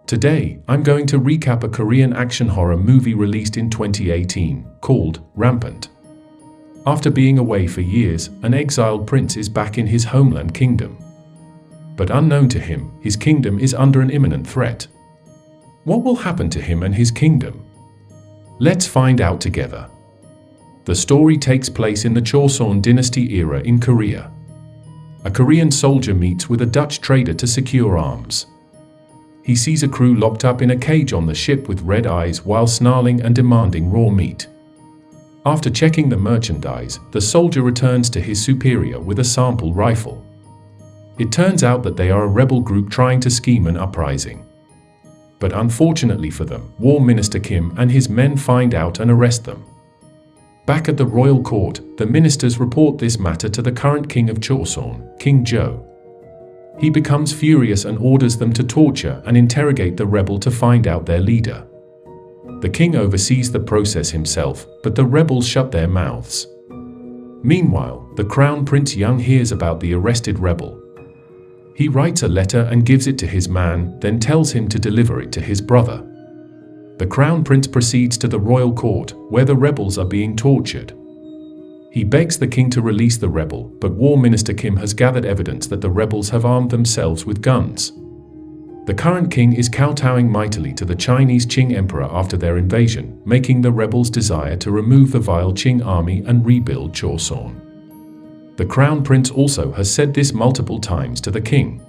Today, I'm going to recap a Korean action horror movie released in 2018, called Rampant. After being away for years, an exiled prince is back in his homeland kingdom. But unknown to him, his kingdom is under an imminent threat. What will happen to him and his kingdom? Let's find out together. The story takes place in the Joseon dynasty era in Korea. A Korean soldier meets with a Dutch trader to secure arms. He sees a crew locked up in a cage on the ship with red eyes while snarling and demanding raw meat. After checking the merchandise, the soldier returns to his superior with a sample rifle. It turns out that they are a rebel group trying to scheme an uprising. But unfortunately for them, War Minister Kim and his men find out and arrest them. Back at the royal court, the ministers report this matter to the current king of Joseon, King Jo. He becomes furious and orders them to torture and interrogate the rebel to find out their leader. The king oversees the process himself, but the rebels shut their mouths. Meanwhile, the crown prince Young hears about the arrested rebel. He writes a letter and gives it to his man, then tells him to deliver it to his brother. The crown prince proceeds to the royal court, where the rebels are being tortured. He begs the king to release the rebel, but War Minister Kim has gathered evidence that the rebels have armed themselves with guns. The current king is kowtowing mightily to the Chinese Qing emperor after their invasion, making the rebels desire to remove the vile Qing army and rebuild Joseon. The crown prince also has said this multiple times to the king.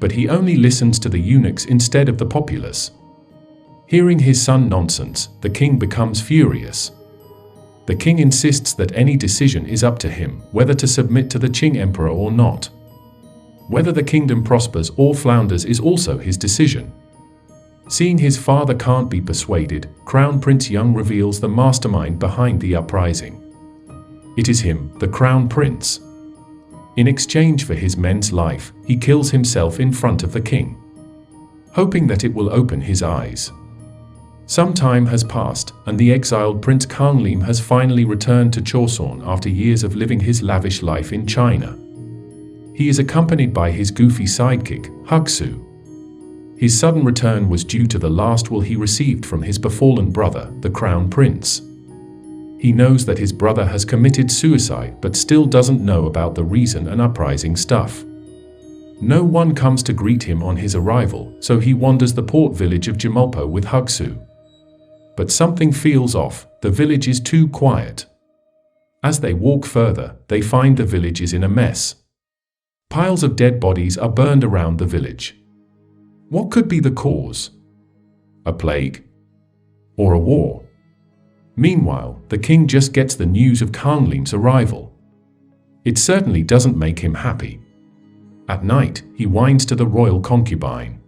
But he only listens to the eunuchs instead of the populace. Hearing his son nonsense, the king becomes furious. The king insists that any decision is up to him, whether to submit to the Qing emperor or not. Whether the kingdom prospers or flounders is also his decision. Seeing his father can't be persuaded, Crown Prince Young reveals the mastermind behind the uprising. It is him, the crown prince. In exchange for his men's life, he kills himself in front of the king, hoping that it will open his eyes. Some time has passed, and the exiled Prince Kanglim has finally returned to Joseon after years of living his lavish life in China. He is accompanied by his goofy sidekick, Hugsu. His sudden return was due to the last will he received from his befallen brother, the crown prince. He knows that his brother has committed suicide but still doesn't know about the reason and uprising stuff. No one comes to greet him on his arrival, so he wanders the port village of Jimulpo with Hugsu. But something feels off, the village is too quiet. As they walk further, they find the village is in a mess. Piles of dead bodies are burned around the village. What could be the cause? A plague? Or a war? Meanwhile, the king just gets the news of Kanglim's arrival. It certainly doesn't make him happy. At night, he whines to the royal concubine.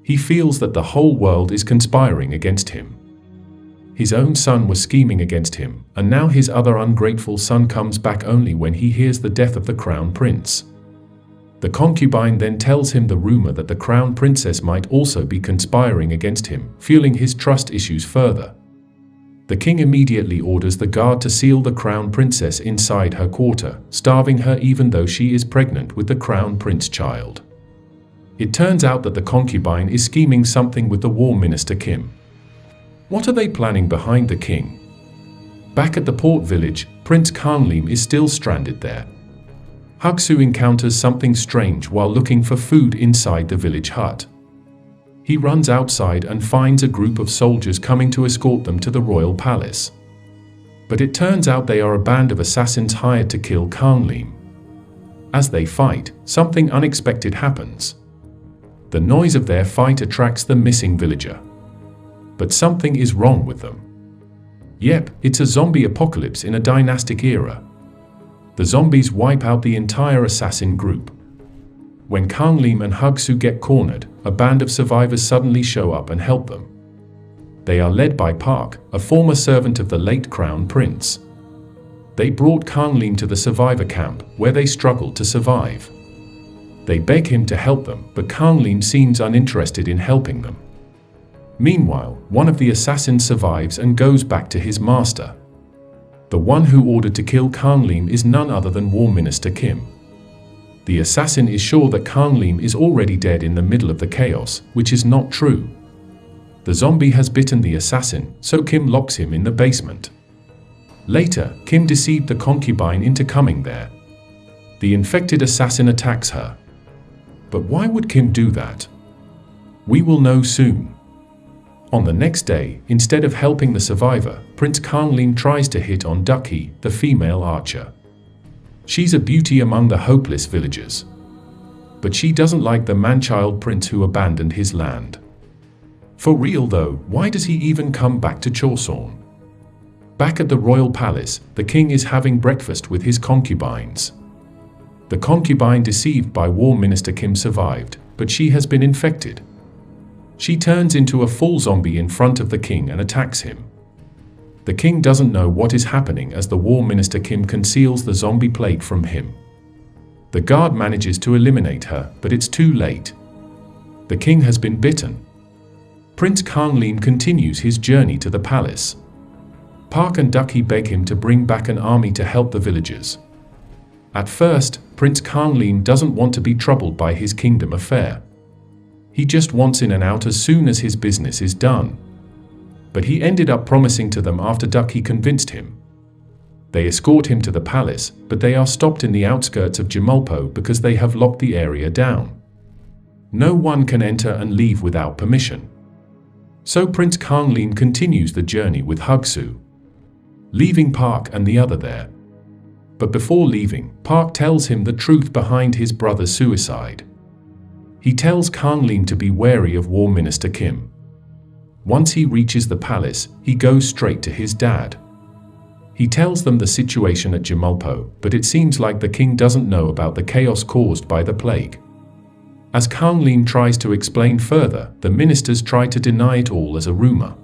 He feels that the whole world is conspiring against him. His own son was scheming against him, and now his other ungrateful son comes back only when he hears the death of the crown prince. The concubine then tells him the rumor that the crown princess might also be conspiring against him, fueling his trust issues further. The king immediately orders the guard to seal the crown princess inside her quarter, starving her even though she is pregnant with the crown prince child. It turns out that the concubine is scheming something with the War Minister Kim. What are they planning behind the king? Back at the port village, Prince Kanglim is still stranded there. Hugsu encounters something strange while looking for food inside the village hut. He runs outside and finds a group of soldiers coming to escort them to the royal palace. But it turns out they are a band of assassins hired to kill Kanglim. As they fight, something unexpected happens. The noise of their fight attracts the missing villager. But something is wrong with them. Yep, it's a zombie apocalypse in a dynastic era. The zombies wipe out the entire assassin group. When Kanglim and Hugsu get cornered, a band of survivors suddenly show up and help them. They are led by Park, a former servant of the late crown prince. They brought Kanglim to the survivor camp, where they struggled to survive. They beg him to help them, but Kanglim seems uninterested in helping them. Meanwhile, one of the assassins survives and goes back to his master. The one who ordered to kill Kanglim is none other than War Minister Kim. The assassin is sure that Kang Lim is already dead in the middle of the chaos, which is not true. The zombie has bitten the assassin, so Kim locks him in the basement. Later, Kim deceived the concubine into coming there. The infected assassin attacks her. But why would Kim do that? We will know soon. On the next day, instead of helping the survivor, Prince Kang Lim tries to hit on Ducky, the female archer. She's a beauty among the hopeless villagers. But she doesn't like the man-child prince who abandoned his land. For real though, why does he even come back to Chosun? Back at the royal palace, the king is having breakfast with his concubines. The concubine deceived by War Minister Kim survived, but she has been infected. She turns into a full zombie in front of the king and attacks him. The king doesn't know what is happening as the War Minister Kim conceals the zombie plague from him. The guard manages to eliminate her, but it's too late. The king has been bitten. Prince Kang Lim continues his journey to the palace. Park and Ducky beg him to bring back an army to help the villagers. At first, Prince Kang Lim doesn't want to be troubled by his kingdom affair. He just wants in and out as soon as his business is done. But he ended up promising to them after Ducky convinced him. They escort him to the palace, but they are stopped in the outskirts of Jamulpo because they have locked the area down. No one can enter and leave without permission. So Prince Kang Lim continues the journey with Hugsu, leaving Park and the other there. But before leaving, Park tells him the truth behind his brother's suicide. He tells Kang Lim to be wary of War Minister Kim. Once he reaches the palace, he goes straight to his dad. He tells them the situation at Jamulpo, but it seems like the king doesn't know about the chaos caused by the plague. As Kang Lim tries to explain further, the ministers try to deny it all as a rumor.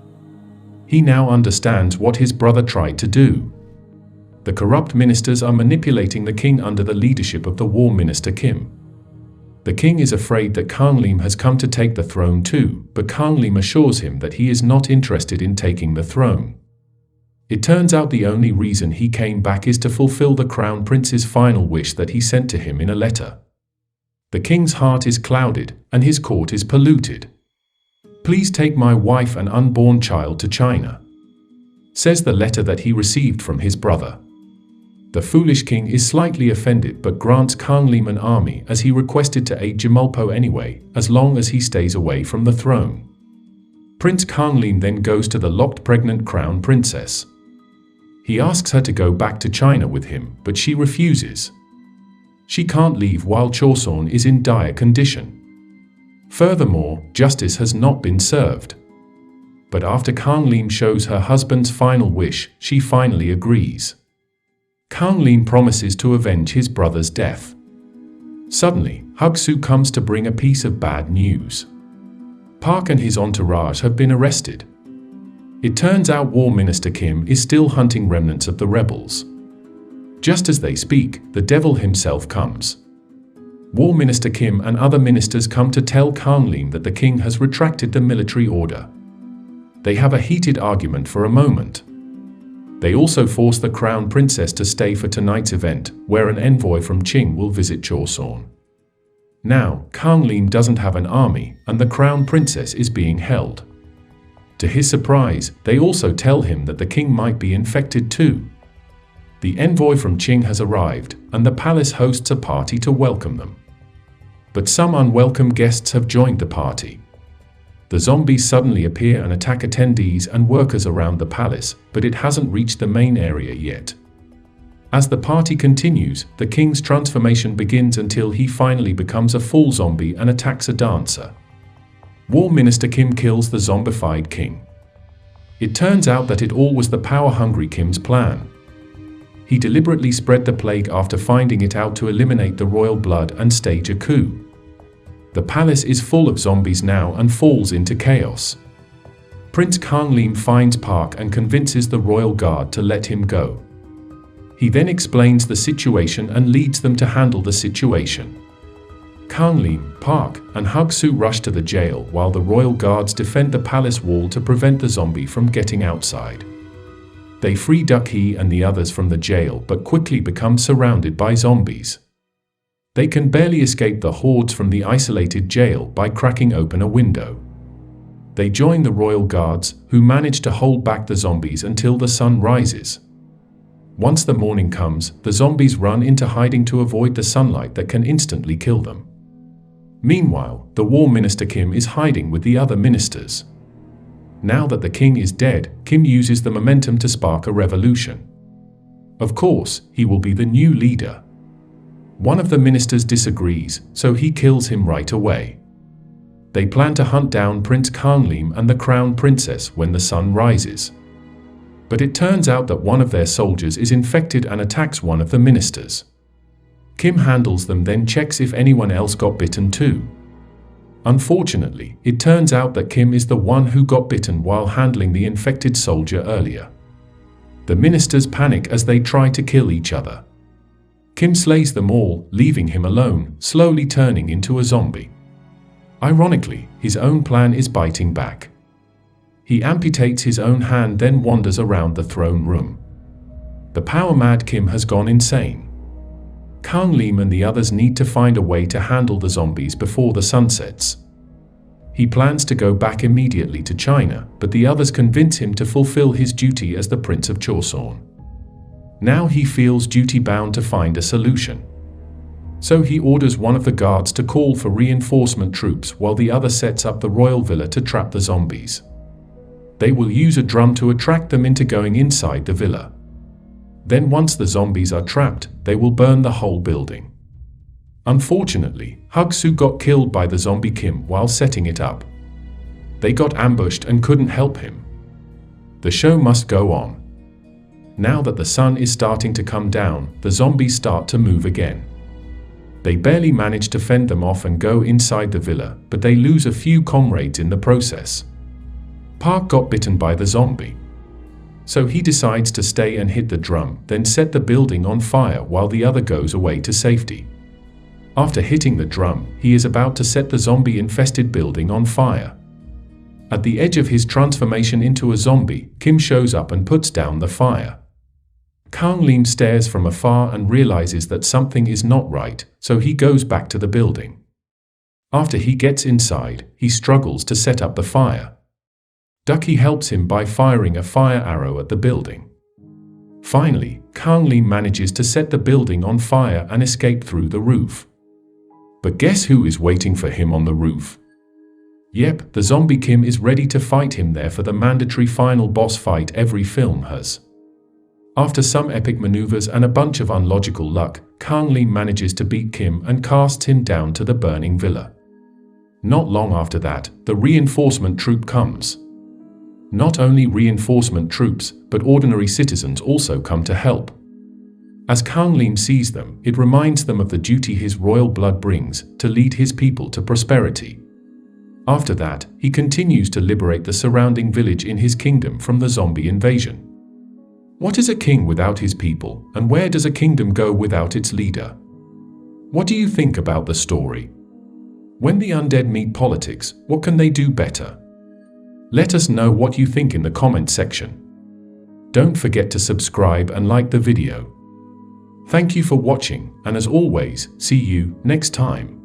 He now understands what his brother tried to do. The corrupt ministers are manipulating the king under the leadership of the War Minister Kim. The king is afraid that Kang Lim has come to take the throne too, but Kang Lim assures him that he is not interested in taking the throne. It turns out the only reason he came back is to fulfill the crown prince's final wish that he sent to him in a letter. The king's heart is clouded, and his court is polluted. "Please take my wife and unborn child to China," says the letter that he received from his brother. The foolish king is slightly offended but grants Kang Lim an army as he requested to aid Jamulpo anyway, as long as he stays away from the throne. Prince Kang Lim then goes to the locked pregnant crown princess. He asks her to go back to China with him, but she refuses. She can't leave while Chosun is in dire condition. Furthermore, justice has not been served. But after Kang Lim shows her husband's final wish, she finally agrees. Kang Lim promises to avenge his brother's death. Suddenly, Hugsu comes to bring a piece of bad news. Park and his entourage have been arrested. It turns out War Minister Kim is still hunting remnants of the rebels. Just as they speak, the devil himself comes. War Minister Kim and other ministers come to tell Kang Lim that the king has retracted the military order. They have a heated argument for a moment. They also force the crown princess to stay for tonight's event, where an envoy from Qing will visit Chosun. Now, Kang Lim doesn't have an army, and the crown princess is being held. To his surprise, they also tell him that the king might be infected too. The envoy from Qing has arrived, and the palace hosts a party to welcome them. But some unwelcome guests have joined the party. The zombies suddenly appear and attack attendees and workers around the palace, but it hasn't reached the main area yet. As the party continues, the king's transformation begins until he finally becomes a full zombie and attacks a dancer. War Minister Kim kills the zombified king. It turns out that it all was the power-hungry Kim's plan. He deliberately spread the plague after finding it out to eliminate the royal blood and stage a coup. The palace is full of zombies now and falls into chaos. Prince Kang Lim finds Park and convinces the royal guard to let him go. He then explains the situation and leads them to handle the situation. Kang Lim, Park, and Hugsu rush to the jail while the royal guards defend the palace wall to prevent the zombie from getting outside. They free Ducky and the others from the jail but quickly become surrounded by zombies. They can barely escape the hordes from the isolated jail by cracking open a window. They join the royal guards, who manage to hold back the zombies until the sun rises. Once the morning comes, the zombies run into hiding to avoid the sunlight that can instantly kill them. Meanwhile, the war minister Kim is hiding with the other ministers. Now that the king is dead, Kim uses the momentum to spark a revolution. Of course, he will be the new leader. One of the ministers disagrees, so he kills him right away. They plan to hunt down Prince Countrymen and the crown princess when the sun rises. But it turns out that one of their soldiers is infected and attacks one of the ministers. Kim handles them, then checks if anyone else got bitten too. Unfortunately, it turns out that Kim is the one who got bitten while handling the infected soldier earlier. The ministers panic as they try to kill each other. Kim slays them all, leaving him alone, slowly turning into a zombie. Ironically, his own plan is biting back. He amputates his own hand, then wanders around the throne room. The power-mad Kim has gone insane. Countrymen and the others need to find a way to handle the zombies before the sun sets. He plans to go back immediately to China, but the others convince him to fulfill his duty as the Prince of Joseon. Now he feels duty-bound to find a solution. So he orders one of the guards to call for reinforcement troops while the other sets up the royal villa to trap the zombies. They will use a drum to attract them into going inside the villa. Then once the zombies are trapped, they will burn the whole building. Unfortunately, Hugsu got killed by the zombie Kim while setting it up. They got ambushed and couldn't help him. The show must go on. Now that the sun is starting to come down, the zombies start to move again. They barely manage to fend them off and go inside the villa, but they lose a few comrades in the process. Park got bitten by the zombie. So he decides to stay and hit the drum, then set the building on fire while the other goes away to safety. After hitting the drum, he is about to set the zombie-infested building on fire. At the edge of his transformation into a zombie, Kim shows up and puts down the fire. Countrymen stares from afar and realizes that something is not right, so he goes back to the building. After he gets inside, he struggles to set up the fire. Ducky helps him by firing a fire arrow at the building. Finally, Countrymen manages to set the building on fire and escape through the roof. But guess who is waiting for him on the roof? Yep, the zombie Kim is ready to fight him there for the mandatory final boss fight every film has. After some epic maneuvers and a bunch of unlogical luck, Countrymen manages to beat Kim and casts him down to the burning villa. Not long after that, the reinforcement troop comes. Not only reinforcement troops, but ordinary citizens also come to help. As Countrymen sees them, it reminds them of the duty his royal blood brings to lead his people to prosperity. After that, he continues to liberate the surrounding village in his kingdom from the zombie invasion. What is a king without his people, and where does a kingdom go without its leader? What do you think about the story? When the undead meet politics, what can they do better? Let us know what you think in the comment section. Don't forget to subscribe and like the video. Thank you for watching, and as always, see you next time.